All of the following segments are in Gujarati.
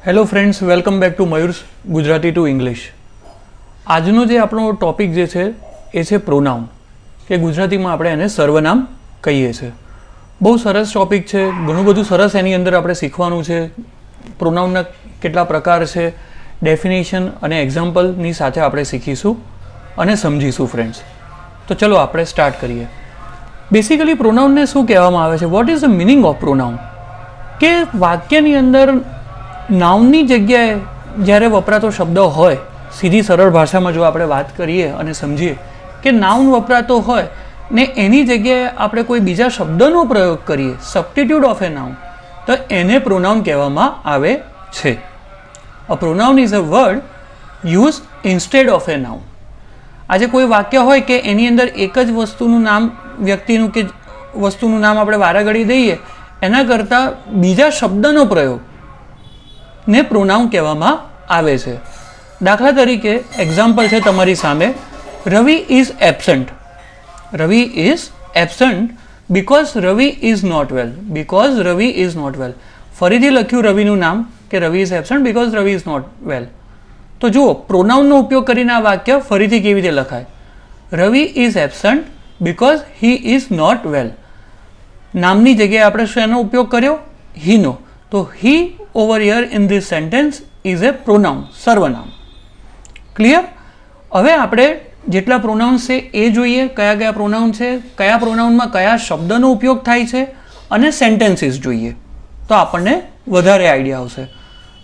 Hello friends, welcome back to Mayur's Gujarati to English. આજનો જે આપણો ટોપિક જે છે એ છે પ્રોનાઉન, કે ગુજરાતીમાં આપણે એને સર્વનામ કહીએ છીએ. બહુ સરસ ટોપિક છે, ઘણું બધું સરસ એની અંદર આપણે શીખવાનું છે. પ્રોનાઉનના કેટલા પ્રકાર છે, ડેફિનેશન અને એક્ઝામ્પલની સાથે આપણે શીખીશું અને સમજીશું ફ્રેન્ડ્સ. તો ચલો આપણે સ્ટાર્ટ કરીએ. બેસિકલી પ્રોનાઉનને શું કહેવામાં આવે છે? What is the meaning of pronoun? કે વાક્યની અંદર નાઉનની જગ્યાએ જ્યારે વપરાતો શબ્દ હોય, સીધી સરળ ભાષામાં જો આપણે વાત કરીએ અને સમજીએ કે નાઉન વપરાતો હોય ને એની જગ્યાએ આપણે કોઈ બીજા શબ્દનો પ્રયોગ કરીએ, સબસ્ટિટ્યુટ ઓફ એ નાઉન, તો એને પ્રોનાઉન કહેવામાં આવે છે. A pronoun is a word use instead of a noun. આજે કોઈ વાક્ય હોય કે એની અંદર એક જ વસ્તુનું નામ, વ્યક્તિનું કે વસ્તુનું નામ આપણે વારાઘડી દઈએ, એના કરતાં બીજા શબ્દનો પ્રયોગ ને પ્રોનાઉન કહેવામાં આવે છે. દાખલા તરીકે એક્ઝામ્પલ છે તમારી સામે, Ravi is absent. Ravi is absent because Ravi is not well. Because Ravi is not well. ફરીથી લખ્યું રવિનું નામ કે Ravi is absent because Ravi is not well. તો જુઓ, પ્રોનાઉનનો ઉપયોગ કરીને આ વાક્ય ફરીથી કેવી રીતે લખાય? Ravi is absent because he is not well. નામની જગ્યાએ આપણે શેનો ઉપયોગ કર્યો? હીનો. તો he over here in this sentence is a pronoun, સર્વનામ. ક્લિયર? હવે આપણે જેટલા પ્રોનાઉન્સ છે એ જોઈએ, કયા કયા પ્રોનાઉન છે, કયા પ્રોનાઉનમાં કયા શબ્દનો ઉપયોગ થાય છે, અને સેન્ટેન્સીસ જોઈએ તો આપણને વધારે આઈડિયા આવશે.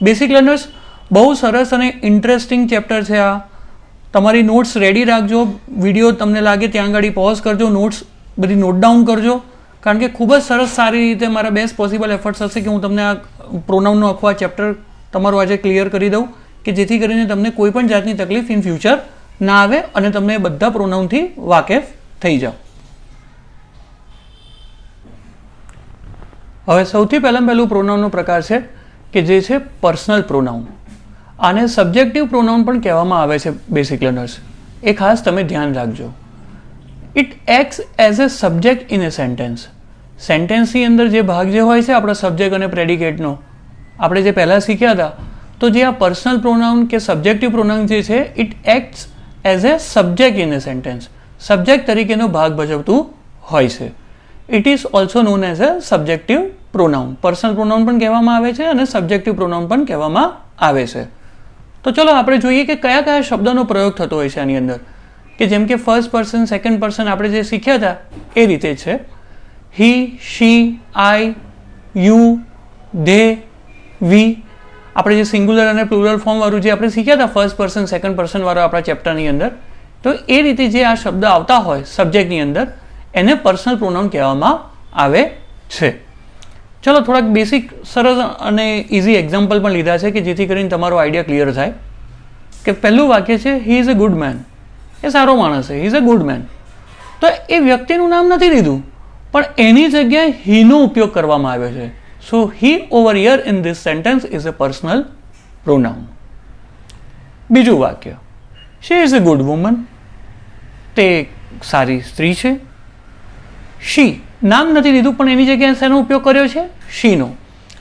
બેસિક લર્નર્સ, બહુ સરસ અને ઇન્ટરેસ્ટિંગ ચેપ્ટર છે આ. તમારી નોટ્સ રેડી રાખજો. વિડીયો તમને લાગે ત્યાં આગળ પોઝ કરજો, નોટ્સ બધી નોટ ડાઉન કરજો, કારણ કે ખૂબ જ સરસ સારી રીતે મારા બેસ્ટ પોસિબલ એફર્ટ્સ હશે કે હું તમને આ પ્રોનાઉનનો આખો આ ચેપ્ટર તમારું આજે ક્લિયર કરી દઉં, કે જેથી કરીને તમને કોઈ પણ જાતની તકલીફ ઇન ફ્યુચર ના આવે અને તમે બધા પ્રોનાઉનથી વાકેફ થઈ જાઓ. હવે સૌથી પહેલું પ્રોનાઉનનો પ્રકાર છે કે જે છે પર્સનલ પ્રોનાઉન. આને સબ્જેક્ટિવ પ્રોનાઉન પણ કહેવામાં આવે છે. બેસિક લર્નર્સ, એ ખાસ તમે ધ્યાન રાખજો. It acts as a subject in a sentence. સેન્ટેન્સની અંદર જે ભાગ જે હોય છે આપણા સબ્જેક્ટ અને પ્રેડિકેટનો, આપણે જે પહેલાં શીખ્યા હતા, તો જે આ પર્સનલ પ્રોનાઉન કે સબ્જેક્ટિવ પ્રોનાઉન જે છે, it acts as a subject in a sentence. Subject તરીકેનો ભાગ ભજવતું હોય છે. It is also known as a subjective pronoun. Personal pronoun પણ કહેવામાં આવે છે અને સબ્જેક્ટિવ પ્રોનાઉન પણ કહેવામાં આવે છે. તો ચલો આપણે જોઈએ કે કયા કયા શબ્દોનો પ્રયોગ થતો હોય છે આની અંદર. કે જેમ કે ફર્સ્ટ પર્સન, સેકન્ડ પર્સન આપણે જે શીખ્યા હતા એ રીતે છે. હી, શી, આઈ, યુ, ધે, વી. આપણે જે સિંગ્યુલર અને પ્લુરલ ફોર્મ વાળું જે આપણે શીખ્યા હતા ફર્સ્ટ પર્સન, સેકન્ડ પર્સન વાળો આપણા ચેપ્ટરની અંદર, તો એ રીતે જે આ શબ્દ આવતા હોય સબ્જેક્ટની અંદર, એને પર્સનલ પ્રોનાઉન કહેવામાં આવે છે. ચલો થોડાક બેસિક સરસ અને ઇઝી એક્ઝામ્પલ પણ લીધા છે કે જેથી કરીને તમારો આઈડિયા ક્લિયર થાય. કે પહેલું વાક્ય છે, he is a good man. એ સારો માણસ છે, he is a good man. તો એ વ્યક્તિનું નામ નથી લીધું, પણ એની જગ્યાએ હીનો ઉપયોગ કરવામાં આવ્યો છે. So he over here in this sentence is a personal pronoun. બીજું વાક્ય, she is a good woman. તે સારી સ્ત્રી છે. શી નામ નથી લીધું, પણ એની જગ્યાએ શેનો ઉપયોગ કર્યો છે? શીનો.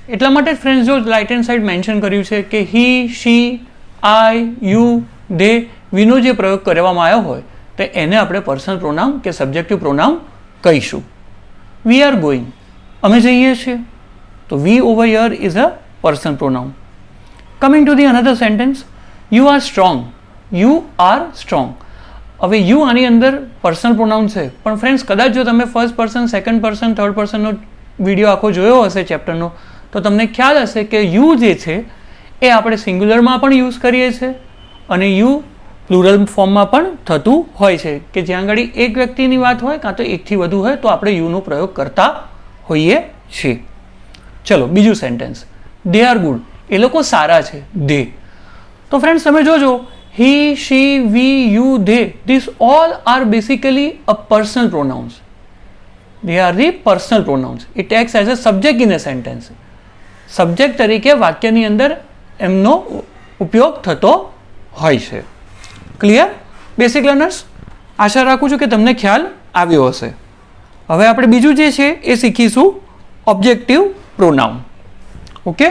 એટલા માટે ફ્રેન્ડ્સ જો રાઇટ હેન્ડ સાઇડ મેન્શન કર્યું છે કે હી, શી, આઈ, યુ, ધે, વીનો જે પ્રયોગ કરવામાં આવ્યો હોય તો એને આપણે પર્સનલ પ્રોનાઉન કે સબ્જેક્ટિવ પ્રોનાઉન કહીશું. વી આર ગોઈંગ, અમે જઈએ છીએ, તો we over here is a personal pronoun. Coming to the another sentence, you are strong. You are strong. હવે યુ આની અંદર પર્સનલ પ્રોનાઉન છે, પણ ફ્રેન્ડ્સ કદાચ જો તમે first person, second person, third પર્સનનો વિડીયો આખો જોયો હશે ચેપ્ટરનો, તો તમને ખ્યાલ હશે કે યુ જે છે એ આપણે સિંગ્યુલરમાં પણ યુઝ કરીએ છીએ અને યુ પ્લુરલ ફોર્મમાં પણ થતું હોય છે, કે જ્યાં આગળ એક વ્યક્તિની વાત હોય કાં તો એકથી વધુ હોય તો આપણે યુનો પ્રયોગ કરતા હોઈએ છીએ. ચલો બીજું સેન્ટેન્સ, દે આર ગુડ. એ લોકો સારા છે, ધે. તો ફ્રેન્ડ્સ તમે જોજો, he, she, we, you, they, this all are basically a personal pronouns. They are the personal pronouns. It acts as a subject in a sentence. Subject તરીકે વાક્યની અંદર એમનો ઉપયોગ થતો હોય છે. Clear basic learners? આશા રાખું છું કે તમને ખ્યાલ આવ્યો હશે. હવે આપણે બીજું જે છે એ શીખીશું ઓબ્જેક્ટિવ પ્રોનાઉન. ઓકે,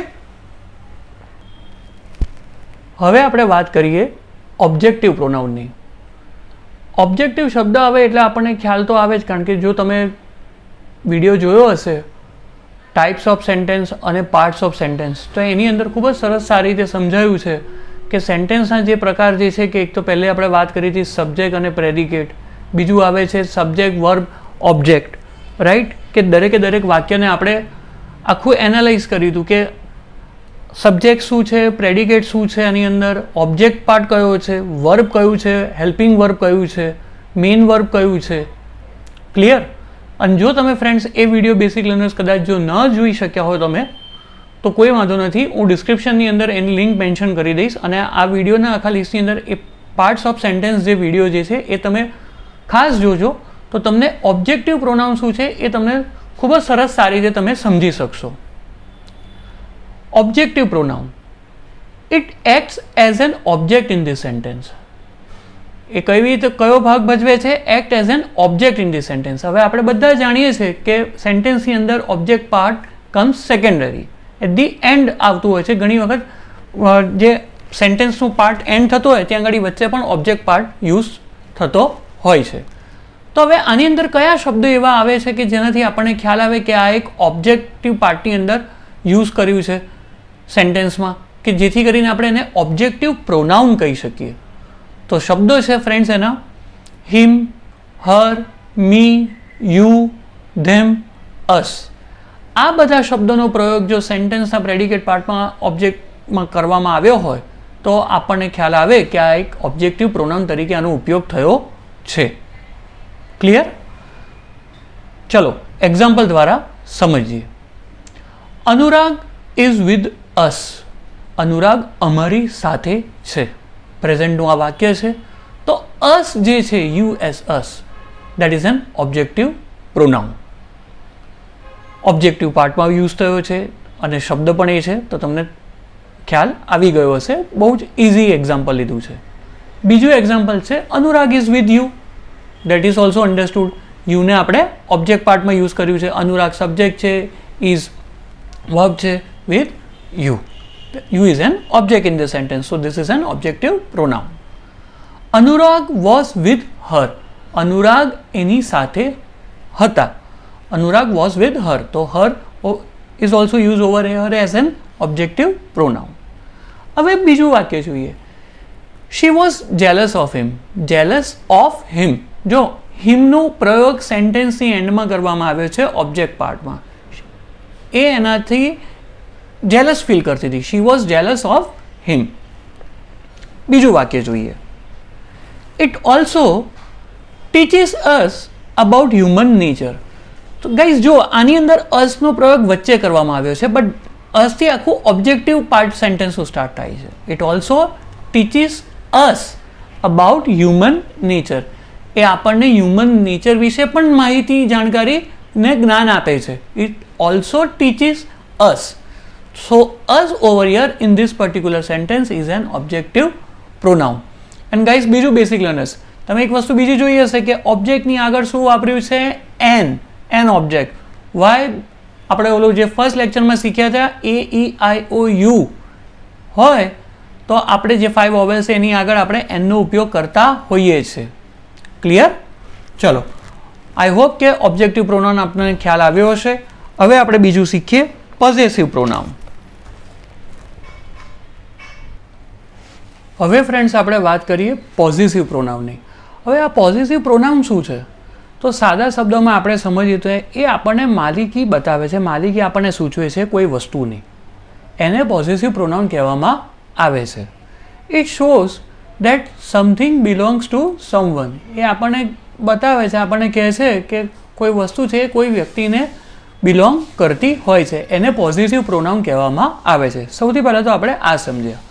હવે આપણે વાત કરીએ ઓબ્જેક્ટિવ પ્રોનાઉનની. ઓબ્જેક્ટિવ શબ્દ આવે એટલે આપણને ખ્યાલ તો આવે જ, કારણ કે જો તમે વિડીયો જોયો હશે ટાઈપ્સ ઓફ સેન્ટેન્સ અને પાર્ટ્સ ઓફ સેન્ટેન્સ, તો એની અંદર ખૂબ જ સરસ સારી રીતે સમજાયું છે કે સેન્ટેન્સના જે પ્રકાર જે છે કે એક તો પહેલે આપણે વાત કરી હતી સબ્જેક્ટ અને પ્રેડિકેટ, બીજું આવે છે સબ્જેક્ટ વર્બ ઓબ્જેક્ટ, રાઈટ, કે દરેકે દરેક વાક્યને આપણે આખું એનાલાઇઝ કર્યું હતું કે સબ્જેક્ટ શું છે, પ્રેડિકેટ શું છે, આની અંદર ઓબ્જેક્ટ પાર્ટ કયો છે, વર્બ કયું છે, હેલ્પિંગ વર્બ કયું છે, મેઇન વર્બ કયું છે. ક્લિયર? અને જો તમે ફ્રેન્ડ્સ એ વિડીયો બેસિક લર્નર્સ કદાચ જો ન જોઈ શક્યા હોય તમે, તો કોઈ વાંધો નથી, હું ડિસ્ક્રિપ્શનની અંદર એની લિંક મેન્શન કરી દઈશ અને આ વિડીયોના આખા લિસ્ટની અંદર એ પાર્ટ્સ ઓફ સેન્ટેન્સ જે વિડીયો જે છે એ તમે ખાસ જોજો, તો તમને ઓબ્જેક્ટિવ પ્રોનાઉન શું છે એ તમને ખૂબ જ સરસ સારી રીતે તમે સમજી શકશો. Objective pronoun, it acts as an object in this sentence. એ કઈ રીતે કયો ભાગ ભજવે છે? Act as an object in this sentence. હવે આપણે બધા જાણીએ છીએ કે સેન્ટેન્સની અંદર object part comes secondary, at the end આવતું હોય છે. ઘણી વખત જે સેન્ટેન્સનું પાર્ટ એન્ડ થતો હોય ત્યાં આગળ વચ્ચે પણ ઓબ્જેક્ટ પાર્ટ યુઝ થતો હોય છે. તો હવે આની અંદર કયા શબ્દો એવા આવે છે કે જેનાથી આપણને ખ્યાલ આવે કે આ એક ઓબ્જેક્ટિવ પાર્ટની અંદર યુઝ કર્યું છે સેન્ટેન્સમાં, કે જેથી કરીને આપણે એને ઓબ્જેક્ટિવ પ્રોનાઉન કહી શકીએ. તો શબ્દો છે ફ્રેન્ડ્સ એના હિમ, હર, મી, યુ, ધેમ, અસ. આ બધા શબ્દોનો પ્રયોગ જો સેન્ટેન્સના પ્રેડિકેટ પાર્ટમાં ઓબ્જેક્ટમાં કરવામાં આવ્યો હોય તો આપણને ખ્યાલ આવે કે આ એક ઓબ્જેક્ટિવ પ્રોનાઉન તરીકે આનો ઉપયોગ થયો છે. ક્લિયર? ચલો એક્ઝામ્પલ દ્વારા સમજીએ. Anurag is with us. Anurag અમારી સાથે છે. પ્રેઝન્ટનું આ વાક્ય છે. તો અસ જે છે U S us, that is an objective pronoun. Objective પાર્ટમાં યુઝ થયો છે અને શબ્દ પણ એ છે, તો તમને ખ્યાલ આવી ગયો હશે. બહુ જ ઇઝી એક્ઝામ્પલ લીધું છે. બીજું એક્ઝામ્પલ છે Anurag is with you. That is also understood. યુને આપણે ઓબ્જેક્ટ પાર્ટમાં યુઝ કર્યું છે. અનુરાગ સબ્જેક્ટ છે, ઇઝ વર્બ છે, with you. You is an object in the sentence, so this is an objective pronoun. Anurag was with her. Anurag એની સાથે હતા. Anurag was with her. તો her is also used over here as an objective pronoun. હવે બીજું વાક્ય જોઈએ. She was jealous of him. Jealous of him. જો himનો પ્રયોગ સેન્ટેન્સની એન્ડમાં કરવામાં આવ્યો છે ઓબ્જેક્ટ પાર્ટમાં, એ એનાથી જેલસ ફીલ કરતી હતી. She was jealous of him. બીજું વાક્ય જોઈએ. It also teaches us about human nature. તો ગાઈઝ જો આની અંદર અસનો પ્રયોગ વચ્ચે કરવામાં આવ્યો છે, બટ અસથી આખું ઓબ્જેક્ટિવ પાર્ટ સેન્ટેન્સનું સ્ટાર્ટ થાય છે. It also teaches us about human nature. એ આપણને હ્યુમન નેચર વિશે પણ માહિતી, જાણકારી ને જ્ઞાન આપે છે. It also teaches us. So us over here in this particular sentence is an objective pronoun. And guys, બીજું બેસિક લર્નર્સ, તમે એક વસ્તુ બીજી જોઈ હશે કે ઓબ્જેક્ટની આગળ શું વાપર્યું છે? N object. વાય? આપણે ઓલું જે ફર્સ્ટ લેક્ચરમાં શીખ્યા હતા AEIOU હોય તો આપણે જે 5 વોવેલ્સ છે એની આગળ આપણે એનનો ઉપયોગ કરતા હોઈએ છીએ. ક્લિયર? ચલો, આઈ હોપ કે ઓબ્જેક્ટિવ પ્રોનાઉન આપણને ખ્યાલ આવ્યો હશે. હવે આપણે બીજું શીખીએ પોઝેસિવ પ્રોનાઉન. હવે ફ્રેન્ડ્સ આપણે વાત કરીએ પોઝેસિવ પ્રોનાઉનની. હવે આ પોઝેસિવ પ્રોનાઉન શું છે? તો સાદા શબ્દોમાં આપણે સમજીએ તો એ આપણને માલિકી બતાવે છે, માલિકી આપણને સૂચવે છે કોઈ વસ્તુની. એને પોઝેસિવ પ્રોનાઉન કહેવામાં આવે છે. It shows that something belongs to someone. એ આપણને બતાવે છે, આપણને કહે છે કે કોઈ વસ્તુ છે કોઈ વ્યક્તિને બિલોંગ કરતી હોય છે. એને પોઝેસિવ પ્રોનાઉન કહેવામાં આવે છે. સૌથી પહેલાં તો આપણે આ સમજ્યા.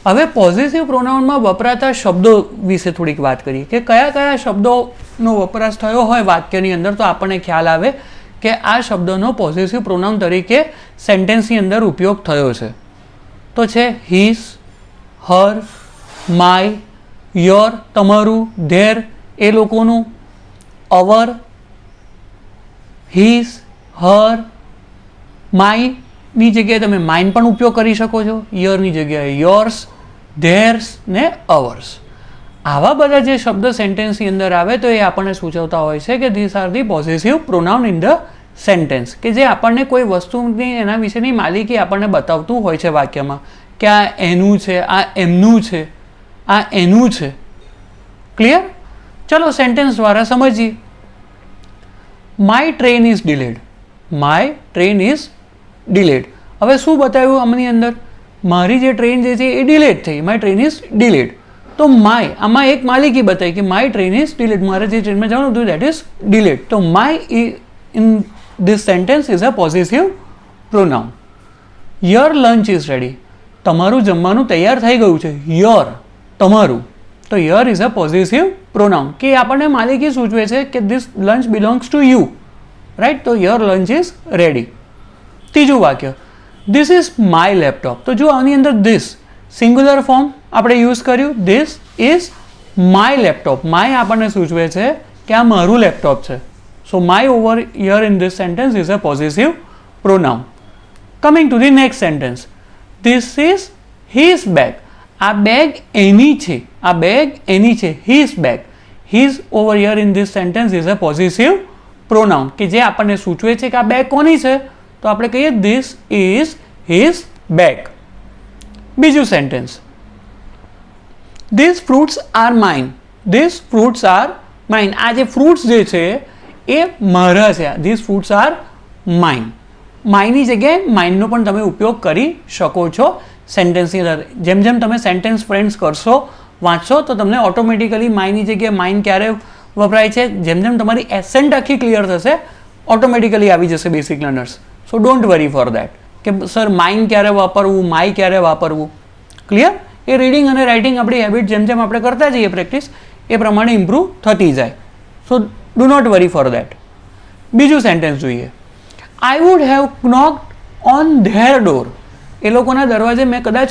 હવે પોઝેસિવ પ્રોનાઉનમાં વપરાતા શબ્દો વિશે થોડીક વાત કરીએ કે કયા કયા શબ્દોનો વપરાશ થયો હોય વાક્યની અંદર, તો આપણને ખ્યાલ આવે કે આ શબ્દોનો પોઝેસિવ પ્રોનાઉન તરીકે સેન્ટેન્સની અંદર ઉપયોગ થયો છે. તો છે હિઝ, હર, માય, યોર તમારું, ધેર એ લોકોનું, અવર, હિઝ, હર, માયની જગ્યાએ તમે માઇન પણ ઉપયોગ કરી શકો છો, યરની જગ્યાએ યોર્સ, ધેર્સ ને અવર્સ. આવા બધા જે શબ્દ સેન્ટેન્સની અંદર આવે તો એ આપણને સૂચવતા હોય છે કે this are the possessive pronoun in the sentence, કે જે આપણને કોઈ વસ્તુની એના વિશેની માલિકી આપણને બતાવતું હોય છે વાક્યમાં કે આ એનું છે, આ એમનું છે, આ એનું છે. ક્લિયર? ચલો સેન્ટેન્સ દ્વારા સમજીએ. My train is delayed. My train is delayed. હવે શું બતાવ્યું આમની અંદર? મારી જે ટ્રેન જે છે એ ડિલેડ થઈ. My train is delayed. તો માય આમાં એક માલિકી બતાવી કે માય ટ્રેન ઇઝ ડિલેડ. મારે જે ટ્રેનમાં જવાનું હતું દેટ ઇઝ ડિલેડ. તો my in this sentence is a possessive pronoun. Your lunch is ready. તમારું જમવાનું તૈયાર થઈ ગયું છે. યોર, તમારું. તો your is a possessive pronoun, કે આપણને માલિકી સૂચવે છે કે this lunch belongs to you. Right? તો યોર લંચ ઇઝ રેડી. ત્રીજું વાક્ય, ધીસ ઇઝ માય લેપટોપ. તો જો આની અંદર ધીસ સિંગ્યુલર ફોર્મ આપણે યુઝ કર્યું. This is my laptop. My આપણને સૂચવે છે કે આ મારું લેપટોપ છે. સો my over here in this sentence is a possessive pronoun. Coming to the next sentence, this is his bag. આ બેગ એની છે. આ બેગ એની છે. His bag. His over here in this sentence is a possessive pronoun, કે જે આપણને સૂચવે છે કે આ બેગ કોની છે. તો આપણે કહીએ ધીસ ઇઝ હિઝ બેગ. બીજું sentence, this fruits are mine. This fruits are mine. આ જે ફ્રૂટ્સ જે છે એ મારા છે. This fruits are mine. માયની જગ્યાએ માઇનનો પણ તમે ઉપયોગ કરી શકો છો સેન્ટેન્સની અંદર. જેમ જેમ તમે સેન્ટેન્સ ફ્રેન્ડ્સ કરશો, વાંચશો, તો તમને ઓટોમેટિકલી માયની જગ્યાએ માઇન ક્યારે વપરાય છે, જેમ જેમ તમારી એસેન્ટ આખી ક્લિયર થશે ઓટોમેટિકલી આવી જશે basic learners. So don't worry for that કે સર માઇન ક્યારે વાપરવું, માય ક્યારે વાપરવું. ક્લિયર? એ રીડિંગ અને રાઇટિંગ આપણી હેબિટ જેમ જેમ આપણે કરતા જઈએ પ્રેક્ટિસ એ પ્રમાણે ઇમ્પ્રૂવ થતી જાય. So do not worry for that. બીજું સેન્ટેન્સ જોઈએ, I would have knocked on their door. એ લોકોના દરવાજે મેં કદાચ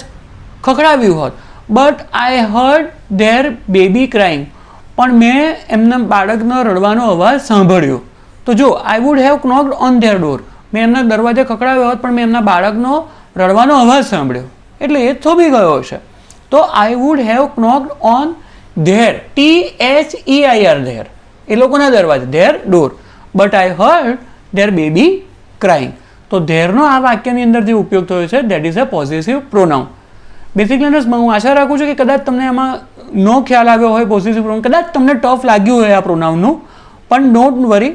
ખખડાવ્યું હોત. But I heard their baby crying. પણ મેં એમના બાળકનો રડવાનો અવાજ સાંભળ્યો. તો જો I would have knocked on their door, મેં એમના દરવાજે ખખડાવ્યો હોત પણ મેં એમના બાળકનો રડવાનો અવાજ સાંભળ્યો, એટલે એ થોભી ગયો હશે. તો I would have knocked on their, THEIR, their, એ લોકોના દરવાજે, their door. But I heard their baby crying. તો ધેરનો આ વાક્યની અંદર જે ઉપયોગ થયો છે that is a possessive pronoun. Basic લર્નર્સમાં હું આશા રાખું છું કે કદાચ તમને આમાં નો ખ્યાલ આવ્યો હોય પોઝેસિવ પ્રોનાઉન, કદાચ તમને ટફ લાગ્યું હોય આ પ્રોનાઉનનું, પણ ડોન્ટ વરી.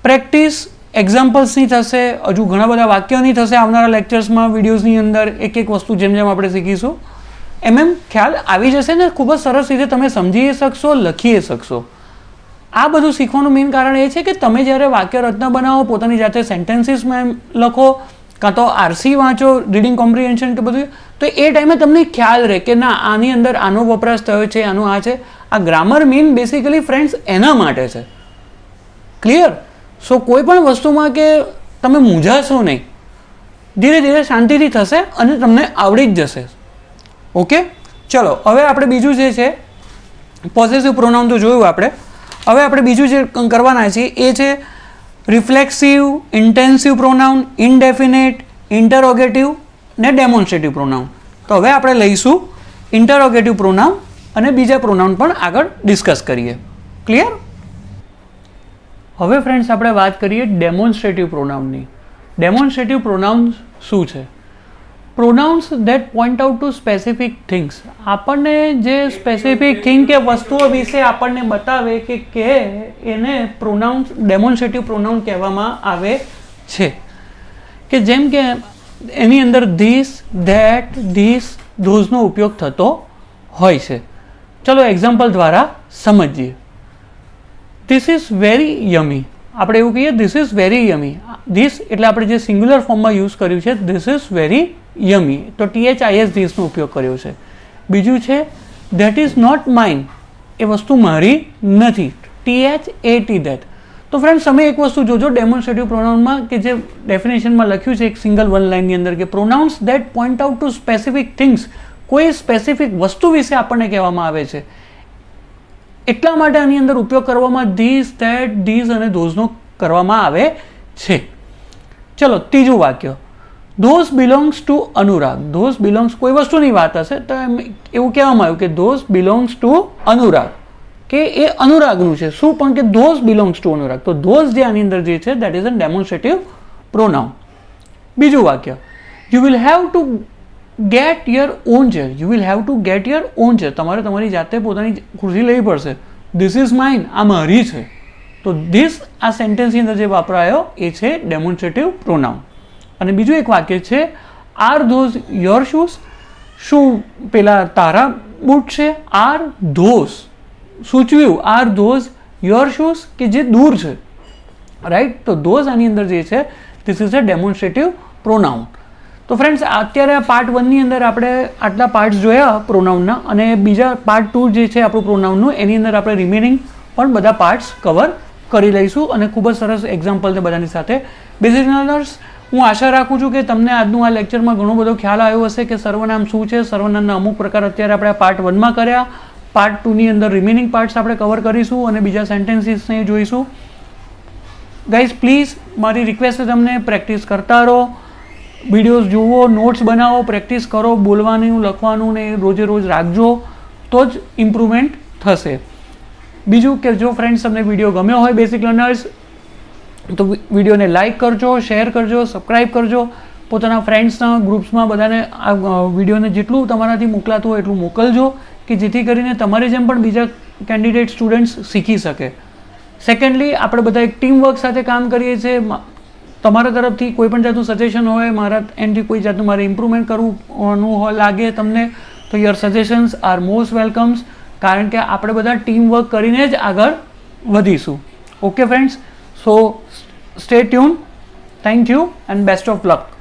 પ્રેક્ટિસ એક્ઝામ્પલ્સની થશે, હજુ ઘણા બધા વાક્યોની થશે આવનારા લેક્ચર્સમાં, વિડીયોઝની અંદર એક એક વસ્તુ જેમ જેમ આપણે શીખીશું એમ ખ્યાલ આવી જશે ને ખૂબ જ સરસ રીતે તમે સમજી શકશો, લખી શકશો. આ બધું શીખવાનું મેઇન કારણ એ છે કે તમે જ્યારે વાક્ય રચના બનાવો, પોતાની જાતે સેન્ટેન્સીસમાં લખો, કાં તો RC વાંચો, રીડિંગ કોમ્પ્રિહેન્શન કે બધું, તો એ ટાઈમે તમને ખ્યાલ રહે કે ના આની અંદર આનો વપરાશ થયો છે, આનું આ છે. આ ગ્રામર મેઇન બેસિકલી ફ્રેન્ડ્સ એના માટે છે. ક્લિયર? સો કોઈ પણ વસ્તુમાં કે તમે મૂંઝાશો નહીં, ધીરે ધીરે શાંતિથી થશે અને તમને આવડી જ જશે. ઓકે, ચલો હવે આપણે બીજું જે છે પોઝેસિવ પ્રોનાઉન તો જોયું આપણે. હવે આપણે બીજું જે કરવાના છીએ એ છે રિફ્લેક્સિવ, ઇન્ટેન્સિવ પ્રોનાઉન, ઇનડેફિનેટ, ઇન્ટરોગેટિવ ને ડેમોન્સ્ટ્રેટિવ પ્રોનાઉન. તો હવે આપણે લઈશું ઇન્ટરોગેટિવ પ્રોનાઉન અને બીજા પ્રોનાઉન પણ આગળ ડિસ્કસ કરીએ. ક્લિયર? હવે ફ્રેન્ડ્સ આપણે વાત કરીએ ડેમોન્સ્ટ્રેટિવ પ્રોનાઉનની. ડેમોન્સ્ટ્રેટિવ પ્રોનાઉન્સ શું છે? Pronouns that point out to specific things. આપણને જે સ્પેસિફિક થિંગ કે વસ્તુઓ વિશે આપણને બતાવે કે એને પ્રોનાઉન્સ ડેમોન્સ્ટ્રેટિવ પ્રોનાઉન કહેવામાં આવે છે. કે જેમ કે એની અંદર ધીસ, ધેટ, ધીસ, ધોઝનો ઉપયોગ થતો હોય છે. ચલો એક્ઝામ્પલ દ્વારા સમજીએ. This is very યમી. આપણે એવું કહીએ ધીસ ઇઝ વેરી યમી. ધીસ એટલે આપણે જે સિંગ્યુલર ફોર્મમાં યુઝ કર્યું છે ધીસ ઇઝ વેરી યમી, તો THIS ધીસનો ઉપયોગ કર્યો છે. બીજું છે ધેટ ઇઝ નોટ માઇન. એ વસ્તુ મારી નથી, THAT ધેટ. તો ફ્રેન્ડ્સ તમે એક વસ્તુ જોજો ડેમોન્સ્ટ્રેટિવ પ્રોનાઉનમાં કે જે ડેફિનેશનમાં લખ્યું છે એક સિંગલ વન લાઇનની અંદર કે pronouns that point out to specific things. કોઈ સ્પેસિફિક વસ્તુ વિશે આપણને કહેવામાં આવે છે, એટલા માટે આની અંદર ઉપયોગ કરવામાં ધીસ, ધેટ, ધીસ અને ધોઝનો કરવામાં આવે છે. ચલો ત્રીજું વાક્ય, those belongs to Anurag. Those belongs કોઈ વસ્તુની વાત હશે તો એવું કહેવામાં આવ્યું કે ધોઝ બિલોંગ્સ ટુ અનુરાગ, કે એ અનુરાગનું છે. શું પણ કે ધોઝ બિલોંગ્સ ટુ અનુરાગ. તો ધોઝ જે આની અંદર જે છે દેટ ઇઝ અ ડેમોન્સ્ટ્રેટિવ પ્રોનાઉન. બીજું વાક્ય, you will have to get your own chair. You will have to get your own chair. તમારે તમારી જાતે પોતાની ખુરશી લેવી પડશે. ધીસ ઇઝ માઇન, આ મારી છે. તો ધીસ આ સેન્ટેન્સની અંદર જે વાપરાયો એ છે ડેમોન્સ્ટ્રેટિવ પ્રોનાઉન. અને બીજું એક વાક્ય છે, આર ધોઝ યોર શૂઝ. શું પેલા તારા બૂટ છે? આર ધોઝ સૂચવ્યું, આર ધોઝ યોર શૂઝ કે જે દૂર છે, રાઈટ. તો ધોઝ આની અંદર જે છે ધીસ ઇઝ અ ડેમોન્સ્ટ્રેટિવ પ્રોનાઉન. તો ફ્રેન્ડ્સ, અત્યારે આ પાર્ટ 1ની અંદર આપણે આટલા પાર્ટ્સ જોયા પ્રોનાઉનના, અને બીજા પાર્ટ 2 જે છે આપણું પ્રોનાઉનનું, એની અંદર આપણે રિમેનિંગ પણ બધા પાર્ટ્સ કવર કરી લઈશું અને ખૂબ જ સરસ એક્ઝામ્પલને બધાની સાથે. બેઝિક લર્નર્સ, હું આશા રાખું છું કે તમને આજનું આ લેક્ચરમાં ઘણો બધો ખ્યાલ આવ્યો હશે કે સર્વનામ શું છે. સર્વનામના અમુક પ્રકાર અત્યારે આપણે પાર્ટ 1માં કર્યા. પાર્ટ 2ની અંદર રિમેનિંગ પાર્ટ્સ આપણે કવર કરીશું અને બીજા સેન્ટેન્સીસને જોઈશું. ગાઈઝ, પ્લીઝ મારી રિક્વેસ્ટ છે તમને, પ્રેક્ટિસ કરતા રહો, વિડીયોઝ જુઓ, નોટ્સ બનાવો, પ્રેક્ટિસ કરો, બોલવાનું લખવાનું ને રોજે રોજ રાખજો, તો જ ઇમ્પ્રુવમેન્ટ થશે. બીજું કે જો ફ્રેન્ડ્સ તમને વિડીયો ગમ્યો હોય બેઝિક લર્નર્સ, તો વિડીયોને લાઇક કરજો, શેર કરજો, સબસ્ક્રાઈબ કરજો, પોતાના ફ્રેન્ડ્સના ગ્રુપ્સમાં બધાને આ વિડીયોને જેટલું તમારાથી મોકલાતું હોય એટલું મોકલજો, કે જેથી કરીને તમારી જેમ પણ બીજા કેન્ડિડેટ સ્ટુડન્ટ્સ શીખી શકે. સેકન્ડલી, આપણે બધા એક ટીમ વર્ક સાથે કામ કરીએ છીએ. તમારા તરફથી કોઈ પણ જાતનું સજેશન હોય, મારા એન્ડથી કોઈ જાતનું મારે ઇમ્પ્રુવમેન્ટ કરવાનું લાગે તમને, તો your suggestions R most welcomes, કારણ કે આપણે બધા ટીમ વર્ક કરીને જ આગળ વધીશું. Okay friends, so stay tune. Thank you and best of luck.